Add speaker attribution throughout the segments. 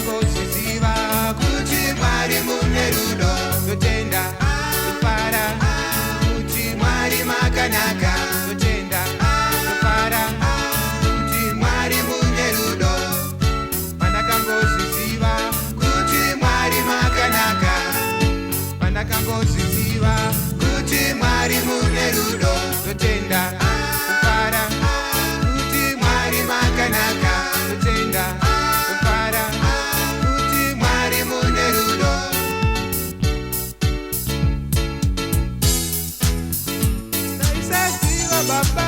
Speaker 1: pandakangozviziva kuti Mwari mune rudo, totenda tofara kuti Mwari makanaka, totenda tofara kuti Mwari mune rudo, pandakangozviziva kuti Mwari makanaka, pandakangozviziva kuti Mwari mune rudo, totenda tofara kuti Mwari makanaka, totenda tofara kuti Mwari mune rudo. Ndaisaziva Baba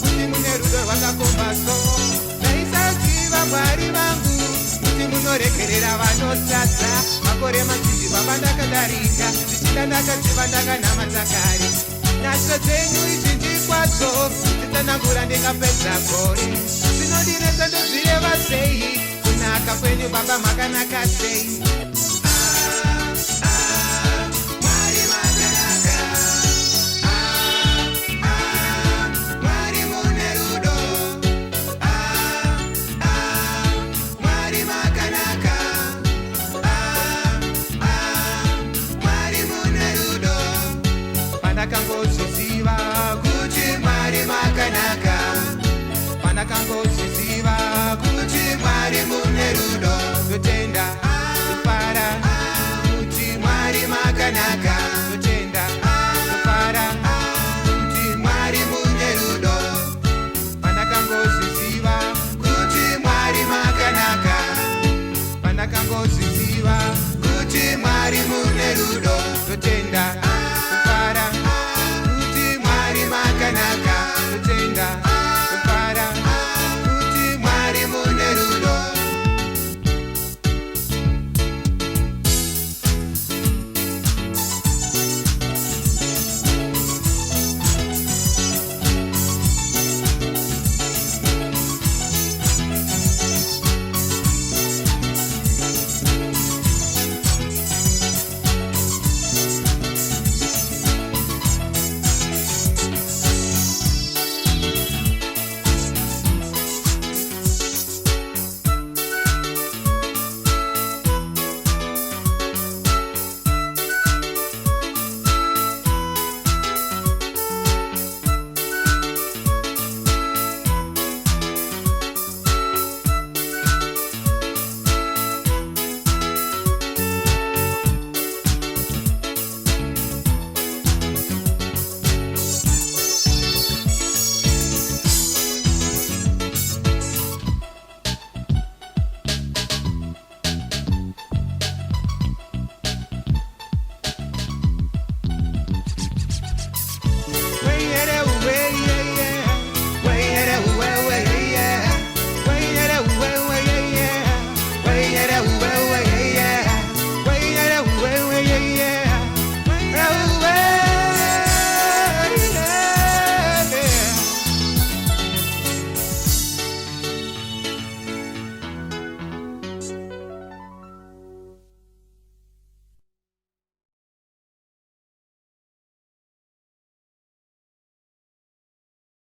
Speaker 1: kuti mune rudo rwakakombaso, ndaisaziva Mwari vangu kuti munoregerera vanotadza. Makore mazhinji Baba ndakadarika, zvichida ndakaziva ndakanamata kare. Nhasha dzenyu izhinji kwazvo dzitsanangura ndingapedza gore. Zvinodinetsa ndozvireva sei, kunaka kwenyu Baba makanaka sei. Mwari makanaka, Mwari mune rudo, Mwari makanaka, Mwari mune rudo, pandakangozviziva kuti Mwari makanaka, pandakangozviziva